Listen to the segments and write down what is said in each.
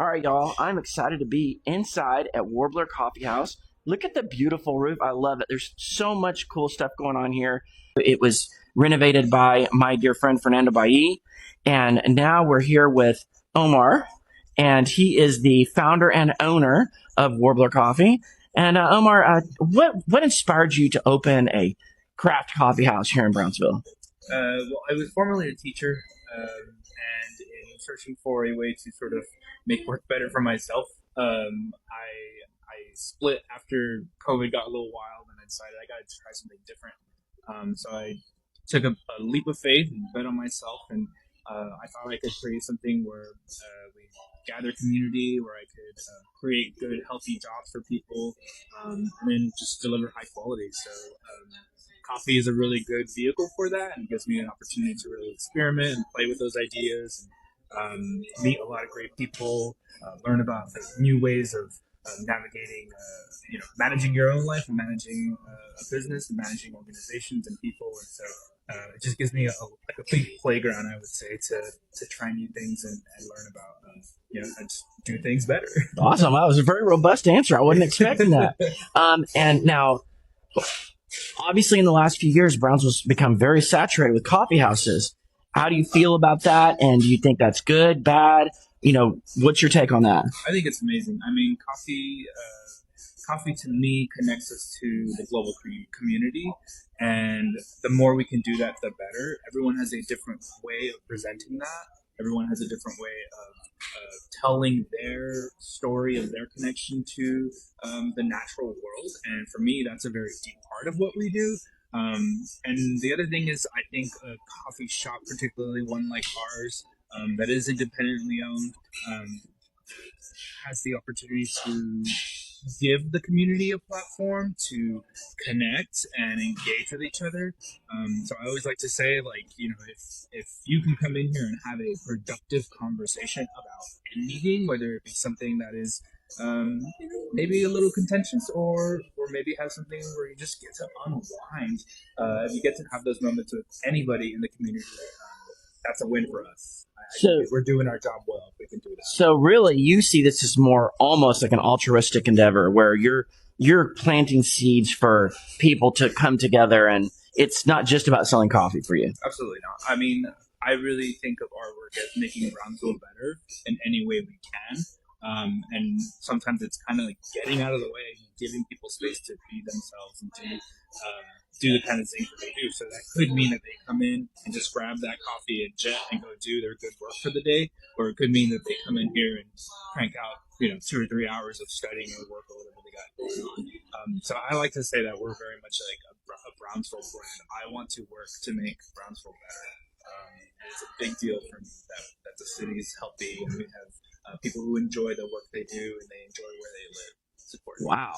All right, y'all. I'm excited to be inside at Warbler Coffeehouse. Look at the beautiful roof. I love it. There's so much cool stuff going on here. It was renovated by my dear friend Fernando Bailly, and now we're here with Omar, and he is the founder and owner of Warbler Coffee. And Omar, what inspired you to open a craft coffee house here in Brownsville? Well, I was formerly a teacher, and in searching for a way to sort of make work better for myself, I split after COVID got a little wild, and I decided I got to try something different. So I took a leap of faith and bet on myself, and I thought I could create something where we gather community, where I could create good, healthy jobs for people, and then just deliver high quality. So coffee is a really good vehicle for that, and gives me an opportunity to really experiment and play with those ideas, and meet a lot of great people, learn about new ways of navigating, managing your own life and managing a business and managing organizations and people. And so it just gives me a big playground, I would say, to try new things and learn about, how to do things better. Awesome. That was a very robust answer. I wasn't expecting that. And now, obviously, in the last few years, Brownsville's become very saturated with coffee houses. How do you feel about that? And do you think that's good, bad? What's your take on that? I think it's amazing. I mean, coffee to me connects us to the global community, and the more we can do that, the better. Everyone has a different way of presenting that. Everyone has a different way of telling their story of their connection to the natural world, and for me, that's a very deep part of what we do. And the other thing is, I think a coffee shop, particularly one like ours, that is independently owned, has the opportunity to give the community a platform to connect and engage with each other. So I always like to say, if you can come in here and have a productive conversation about anything, whether it be something that is maybe a little contentious, or maybe have something where you just get to unwind, if you get to have those moments with anybody in the community, that's a win for us. I think we're doing our job well if we can do that. So really, you see this as more almost like an altruistic endeavor where you're planting seeds for people to come together, and it's not just about selling coffee for you. Absolutely not. I mean, I really think of our work as making Brownsville better in any way we can. And sometimes it's kind of like getting out of the way and giving people space to be themselves and to do the kind of things that they do. So that could mean that they come in and just grab that coffee and jet and go do their good work for the day, or it could mean that they come in here and crank out 2 or 3 hours of studying or work or whatever they got going on. So I like to say that we're very much like a Brownsville brand. I want to work to make Brownsville better. And it's a big deal for me that the city is healthy and we have people who enjoy the work they do and they enjoy where they live. Wow.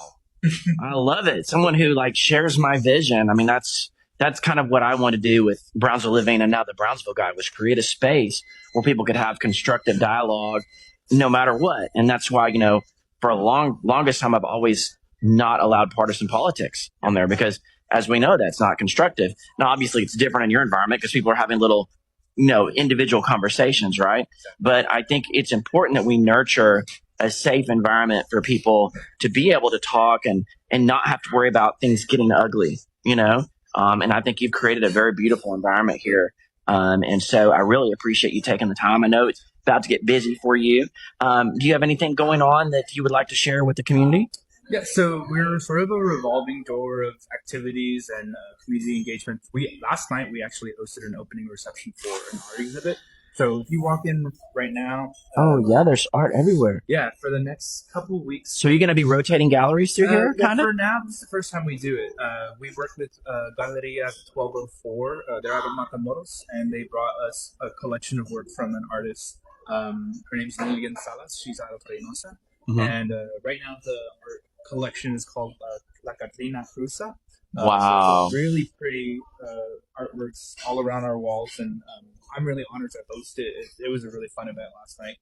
I love it. Someone who shares my vision. I mean, that's kind of what I want to do with Brownsville Living and now the Brownsville Guy, was create a space where people could have constructive dialogue no matter what. And that's why, for a longest time, I've always not allowed partisan politics on there, because as we know, that's not constructive. Now, obviously it's different in your environment because people are having little, individual conversations, right? But I think it's important that we nurture a safe environment for people to be able to talk and not have to worry about things getting ugly, and I think you've created a very beautiful environment here. And so I really appreciate you taking the time. I know it's about to get busy for you. Do you have anything going on that you would like to share with the community? Yeah, so we're sort of a revolving door of activities and community engagement. Last night we actually hosted an opening reception for an art exhibit. So if you walk in right now... there's art everywhere. Yeah, for the next couple of weeks. So you're going to be rotating galleries through here, kind of? For now, this is the first time we do it. We worked with Galeria 1204. They're out of Matamoros, and they brought us a collection of work from an artist. Her name's Lilian Salas. She's out of Reynosa. Mm-hmm. And right now the art collection is called La Catrina Cruza. Wow. So really pretty artworks all around our walls, and I'm really honored to host it. It was a really fun event last night.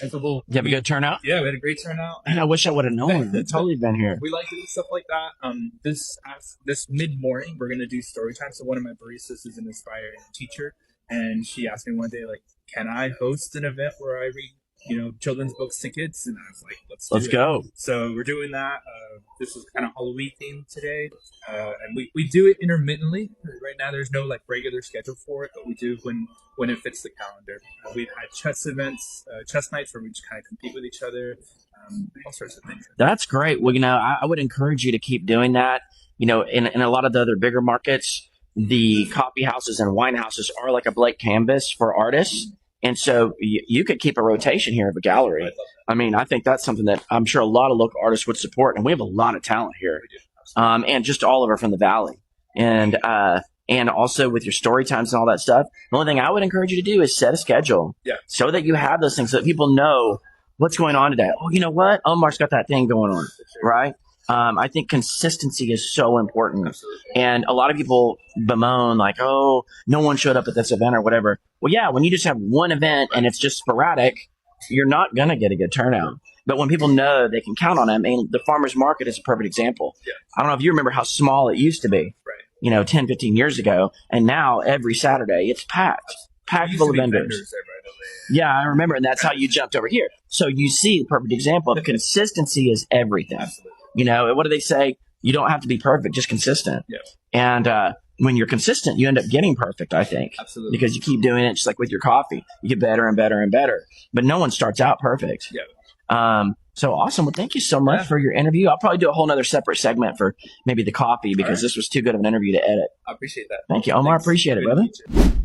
It's a little. You have a good turnout? Yeah, we had a great turnout. And I wish I would have known. I'd totally been here. We like to do stuff like that. This mid morning, we're gonna do story time. So one of my baristas is an aspiring teacher, and she asked me one day, can I host an event where I read children's books to kids, and I was like, Let's go. So we're doing that. This is kind of Halloween themed today, and we do it intermittently. Right now, there's no like regular schedule for it, but we do when it fits the calendar. We've had chess events, chess nights where we just kind of compete with each other, all sorts of things. That's great. Well, I would encourage you to keep doing that. In a lot of the other bigger markets, the coffee houses and wine houses are like a blank canvas for artists. And so you could keep a rotation here of a gallery. I mean, I think that's something that I'm sure a lot of local artists would support. And we have a lot of talent here. And just all over from the Valley. And also with your story times and all that stuff, the only thing I would encourage you to do is set a schedule. Yeah. So that you have those things so that people know what's going on today. Oh, you know what? Omar's got that thing going on, right? I think consistency is so important. Absolutely. And a lot of people bemoan like, oh, no one showed up at this event or whatever. Well, yeah, when you just have one event and it's just sporadic, you're not going to get a good turnout. But when people know they can count on it, I mean, the farmer's market is a perfect example. Yeah. I don't know if you remember how small it used to be, right. 10, 15 years ago. And now every Saturday it's packed full of vendors. Yeah, I remember. And that's how you jumped over here. So you see the perfect example of consistency is everything. Absolutely. What do they say? You don't have to be perfect, just consistent. Yeah. And when you're consistent, you end up getting perfect, I think. Absolutely. Because you keep doing it just like with your coffee. You get better and better and better. But no one starts out perfect. Yeah. So awesome. Well, thank you so much for your interview. I'll probably do a whole nother separate segment for maybe the coffee because this was too good of an interview to edit. I appreciate that. Thank you, Omar. Thanks. Appreciate it, Good to brother. meet you.